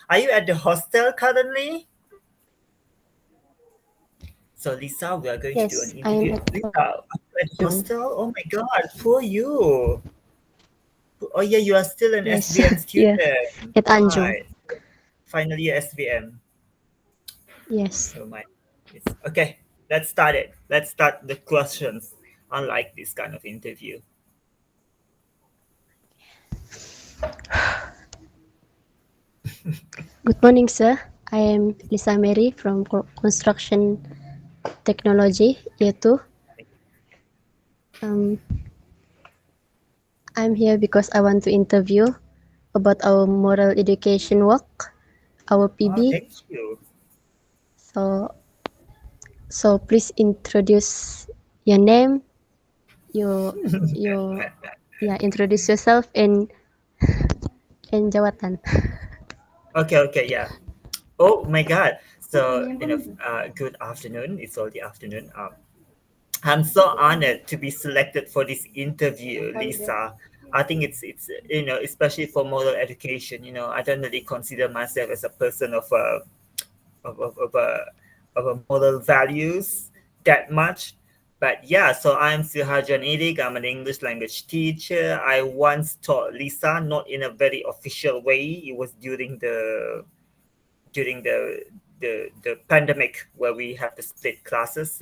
Are you at the hostel currently? So Lisa, we are going to do an Yes, I am interview. at Lisa, Tanjung. are you at the hostel? Oh my God, poor you. Oh yeah, you are still an Yes, SBM yeah, student, at Tanjung. right? Final year SBM. Yes, Oh my. It's, okay, let's start it. Let's start the questions. Unlike this kind of interview. good morning, sir. I am Lysa Mary from Construction Technology, year 2. Um, I'm here because I want to interview about our moral education work, our Oh, PB. thank you. So, so please introduce your name, your yeah, introduce yourself and jawatan. Okay, okay, yeah. Oh my God. So, good afternoon. It's already afternoon. I'm so honored to be selected for this interview, Lisa. I think it's especially for moral education. I don't really consider myself as a person of a moral values that much. But yeah, so I'm Suhajan Idik. I'm an English language teacher. I once taught Lisa, not in a very official way. It was during the pandemic where we have to split classes.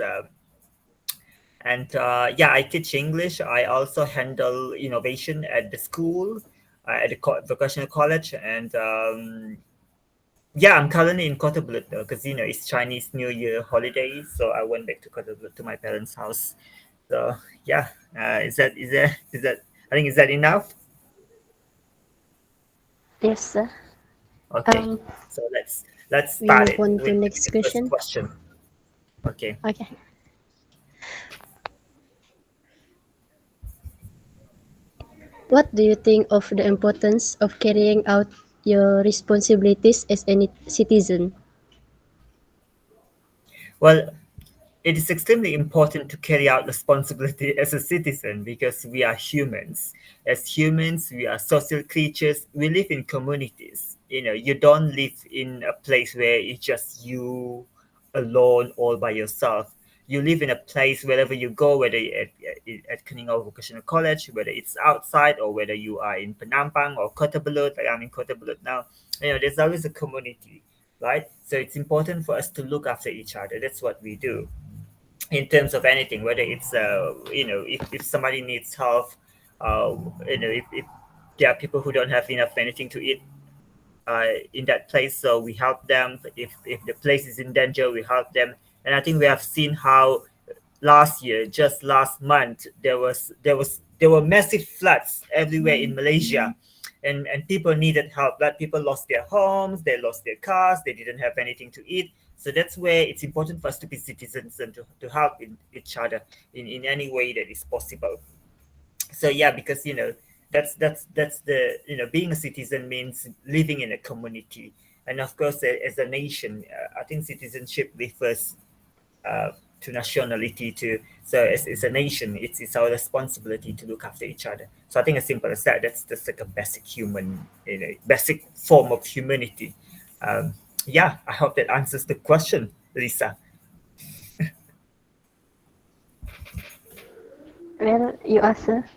And yeah, I teach English. I also handle innovation at the school, at the vocational college, and yeah, I'm currently in Kota Bluit because it's Chinese New Year holiday, so I went back to Kota Bluit to my parents' house. So yeah, is that? I think is that enough? Yes, sir. Okay, Um, so let's we start move it on to with next the first question. question. Okay. Okay. What do you think of the importance of carrying out your responsibilities as a citizen? Well, it is extremely important to carry out responsibility as a citizen because we are humans. As humans, we are social creatures. We live in communities. You don't live in a place where it's just you alone all by yourself. You live in a place wherever you go, whether at Keningau Vocational College, whether it's outside or whether you are in Penampang or Kota Belud, like I'm in Kota Belud now. There's always a community, right? So it's important for us to look after each other. That's what we do in terms of anything, whether it's if somebody needs help, uh, if there are people who don't have enough anything to eat in that place, so we help them. If the place is in danger, we help them. And I think we have seen how last year, just last month, there were massive floods everywhere in Malaysia, and people needed help. Like people lost their homes, they lost their cars, they didn't have anything to eat. So that's where it's important for us to be citizens and to help each other in any way that is possible. So yeah, because that's the being a citizen means living in a community, and of course as a nation, I think citizenship refers uh, to nationality too. So as a nation, it's our responsibility to look after each other. So I think as simple as that, that's like a basic human, basic form of humanity. um, yeah, I hope that answers the question, Lisa. Well, you answer.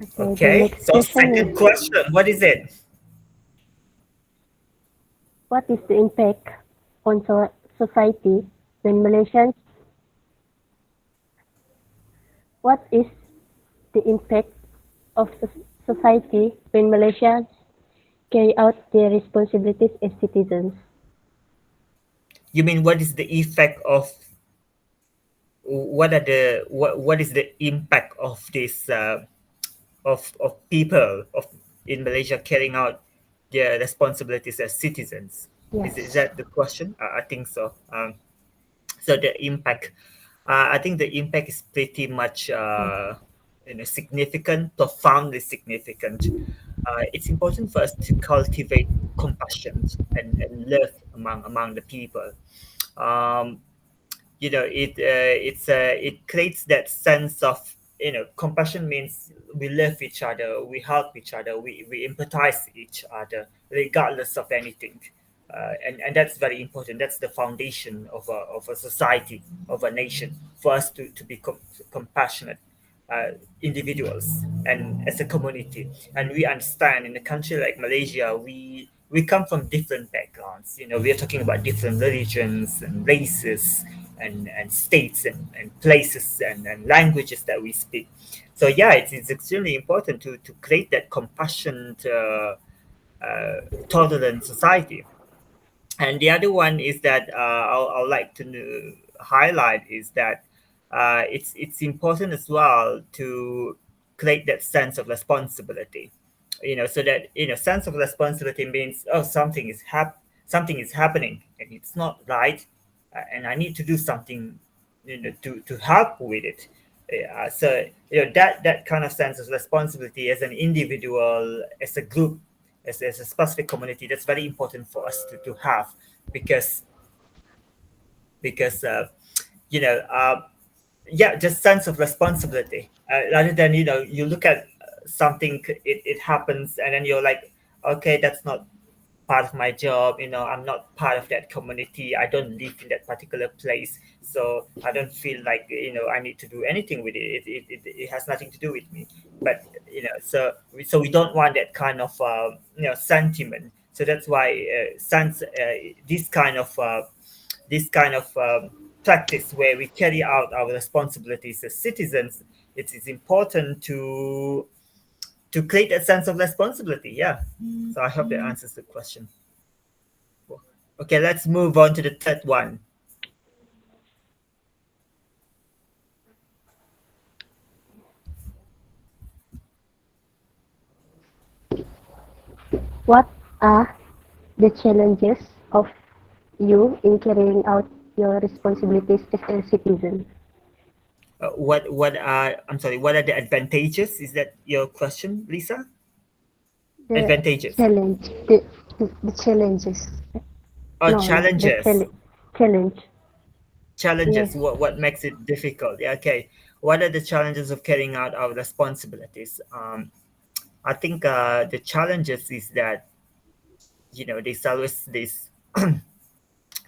Okay, the Okay, next so question second is question, what is it? what is the impact on society when Malaysians what is the impact of society when Malaysians carry out their responsibilities as citizens? You mean what is the effect of what is the impact of this of people of in Malaysia carrying out their responsibilities as citizens? Is Yes. that the question? I think so. So the impact, I think the impact is pretty much significant, profoundly significant. It's important for us to cultivate compassion and love among the people. Um, it creates that sense of compassion means we love each other, we help each other, we empathize each other regardless of anything. And that's very important. That's the foundation of a society, of a nation, for us to be compassionate uh, individuals and as a community. And we understand in a country like Malaysia, we come from different backgrounds. We are talking about different religions and races and states and places and languages that we speak. So yeah, it's extremely important to create that compassionate, tolerant society. And the other one is that I'll like to highlight is that it's important as well to create that sense of responsibility. So that sense of responsibility means, oh, something is happening and it's not right, and I need to do something, to help with it. So that kind of sense of responsibility as an individual, as a group, as a specific community, that's very important for us to have, because because you know yeah, just sense of responsibility, rather than you look at something, it happens, and then you're like, okay, that's not part of my job. I'm not part of that community. I don't live in that particular place, so I don't feel like I need to do anything with it. It has nothing to do with me. But so we don't want that kind of sentiment. So that's why this kind of practice, where we carry out our responsibilities as citizens, it is important to create that sense of responsibility. Yeah. So I hope that answers the question. Okay, let's move on to the third one. What are the challenges of you in carrying out your responsibilities as a citizen? What are I'm sorry, what are the advantages? Is that your question, Lisa? The Advantages challenge, the challenges. or No, no, the challenges? challenge. Challenges. Yes, What makes it difficult? Yeah, okay. What are the challenges of carrying out our responsibilities? I think the challenges is that there's always this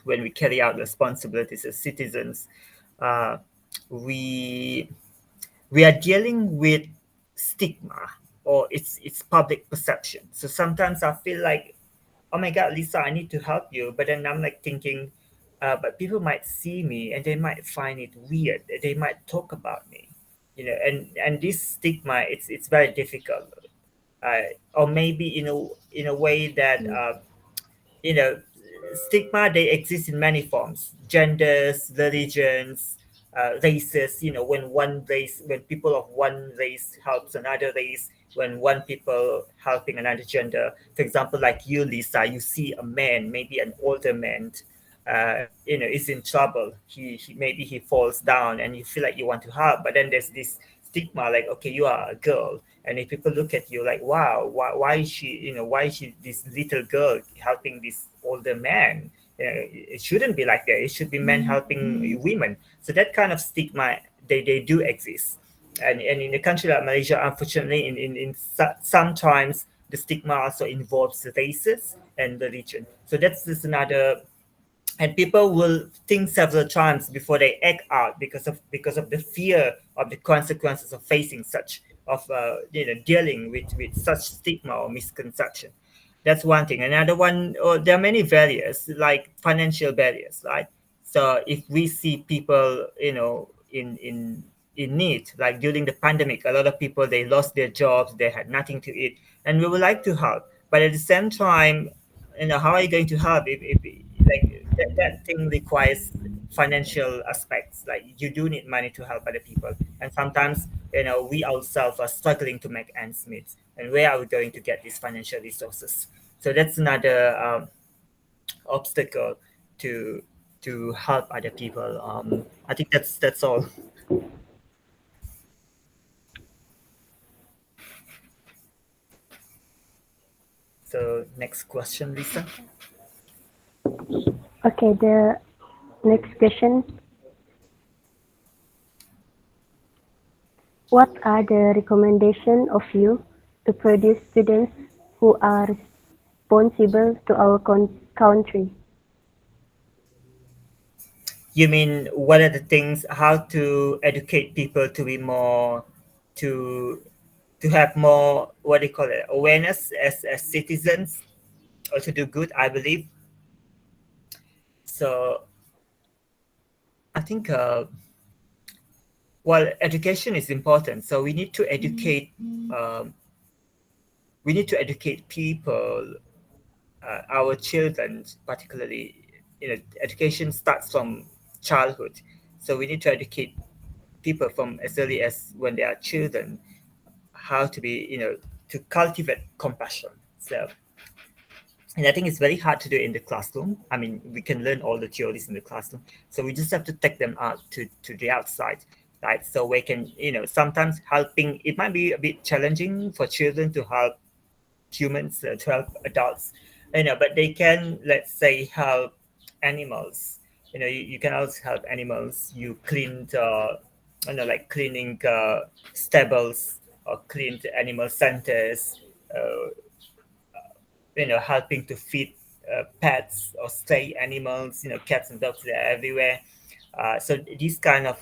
when we carry out responsibilities as citizens, uh, we we are dealing with stigma, or it's public perception. So sometimes I feel like, oh my god, Lisa, I need to help you, but then I'm like thinking, but people might see me and they might find it weird. They might talk about me, and this stigma, it's very difficult. Or maybe in a way that you know stigma, they exist in many forms: genders, religions, races. When people of one race helps another race, when one people helping another gender. For example, like you, Lisa, you see a man, maybe an older man, is in trouble. He maybe he falls down and you feel like you want to help, but then there's this stigma, like, okay, you are a girl, and if people look at you like, wow, why is she, why is she, this little girl, helping this older man? It shouldn't be like that. It should be men helping women. So that kind of stigma, they do exist. And in a country like Malaysia, unfortunately, sometimes the stigma also involves races and religion. So that's just another, and people will think several times before they act out, because of the fear of the consequences of facing such, of dealing with such stigma or misconception. That's one thing. Another one, there are many barriers, like financial barriers, right? So if we see people, in need, like during the pandemic, a lot of people, they lost their jobs, they had nothing to eat, and we would like to help, but at the same time, how are you going to help if like that thing requires financial aspects. Like, you do need money to help other people, and sometimes we ourselves are struggling to make ends meet, and where are we going to get these financial resources? So that's another obstacle to help other people. I think that's all. So next question, Lisa. okay, the next question. What are the recommendations of you to produce students who are responsible to our country? You mean what are the things, how to educate people to be more, to to have more, what do you call it, awareness as citizens, or to do good, I believe. So I think, well, education is important. So um, we need to educate people, our children, particularly. Education starts from childhood. So we need to educate people from as early as when they are children, how to be, to cultivate compassion. So, and I think it's very hard to do it in the classroom. I mean, we can learn all the theories in the classroom, so we just have to take them out to the outside, right? So we can, sometimes helping, it might be a bit challenging for children to help humans, to help adults, but they can, let's say, help animals. You can also help animals. You clean, like cleaning stables, or clean animal centers, uh, helping to feed pets or stray animals, cats and dogs, they're everywhere. So these kind of,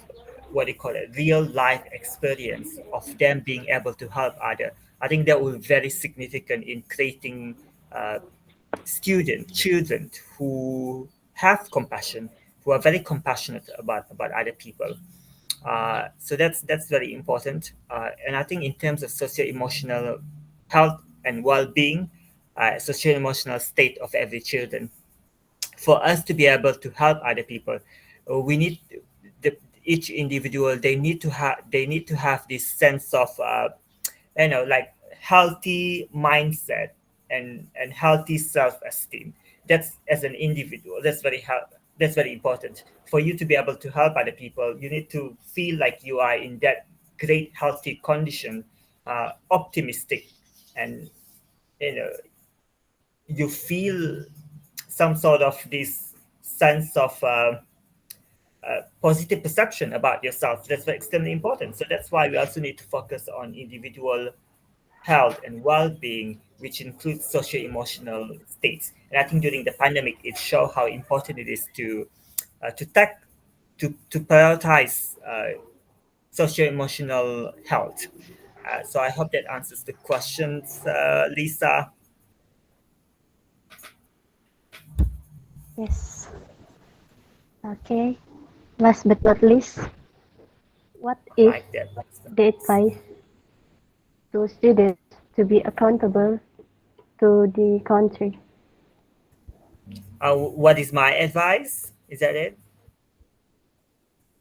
what do you call it, real life experience of them being able to help other, I think that will be very significant in creating uh, children who have compassion, who are very compassionate about other people. So that's very important. And I think in terms of socio-emotional health and well-being, socio-emotional state of every children, for us to be able to help other people, we need the, each individual. They need to have this sense of, like healthy mindset and healthy self-esteem. That's, as an individual, that's very important. For you to be able to help other people, you need to feel like you are in that great healthy condition, optimistic, and you know you feel some sort of this sense of positive perception about yourself. That's very extremely important. So that's why we also need to focus on individual health and well-being, which includes socio-emotional states. And I think during the pandemic, it showed how important it is to tack to prioritize socio-emotional health. So I hope that answers the questions, Lisa. Yes. Okay. Last but not least, what is Right there. the advice to students to be accountable to the country? What is my advice? Is that it?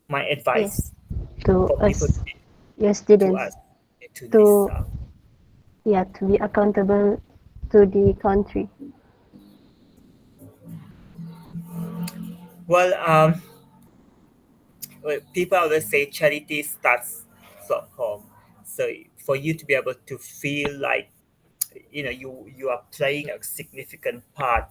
My Yes, advice to for people us, your to students, us, to to Lisa. yeah, to be accountable to the country. Well, people always say charity starts from home. So for you to be able to feel like, you are playing a significant part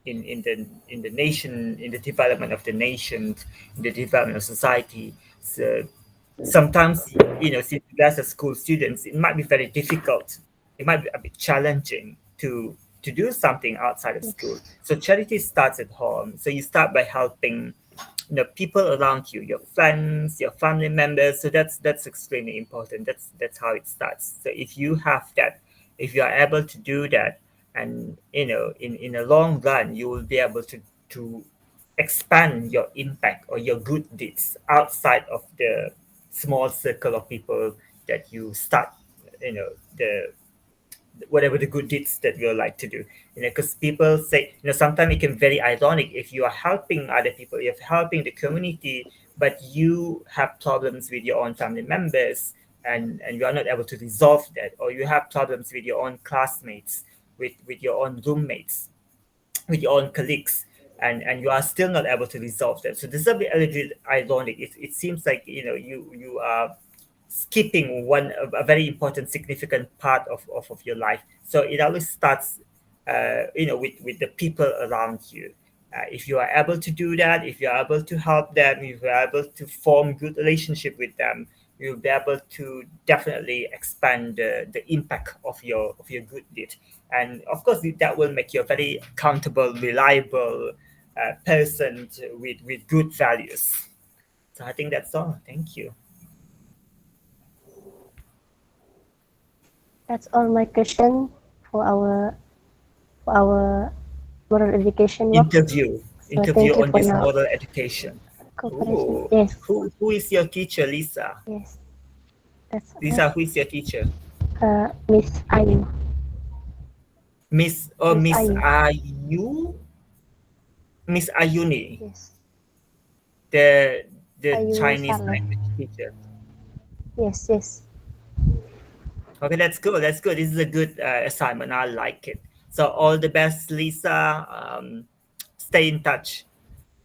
in the nation, in the development of the nation, in the development of society. So sometimes, since you guys are school students, it might be very difficult, it might be a bit challenging to do something outside of school. Yes. So charity starts at home. So you start by helping, people around you, your friends, your family members. So that's extremely important. That's how it starts. So if you have that, if you are able to do that, and in a long run, you will be able to expand your impact or your good deeds outside of the small circle of people that you start, the whatever the good deeds that you like to do. Because people say, sometimes it can be very ironic if you are helping other people, you're helping the community, but you have problems with your own family members, and you are not able to resolve that, or you have problems with your own classmates, with your own roommates, with your own colleagues, and you are still not able to resolve that. So this is a little bit ironic. It seems like, you are skipping a very important significant part of your life. So it always starts, with the people around you. If you are able to do that, if you are able to help them, if you are able to form good relationship with them, you'll be able to definitely expand the impact of your good deed. And of course, that will make you a very accountable, reliable person with good values. So I think that's all. Thank you. That's all my question for our for our moral education work. Interview. So Interview thank you on for this now. moral education. Cooperation. Ooh. Yes. Who is your teacher, Lisa? Yes. That's all. Lisa, who is your teacher? Miss Ayu. Miss or Miss Miss Ayu. Ayu? Miss Ayuni, Yes. the Ayu Chinese Charlotte. language teacher. Yes. Yes. Okay, that's good. That's good. This is a good assignment. I like it. So all the best, Lisa. Stay in touch.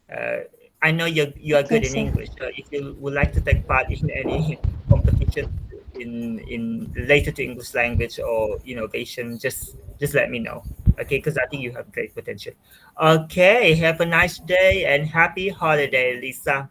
Uh, I know you are Okay, good in sir. English. If you would like to take part in any competition in related to English language or innovation, just let me know. Okay, because I think you have great potential. Okay, have a nice day and happy holiday, Lisa.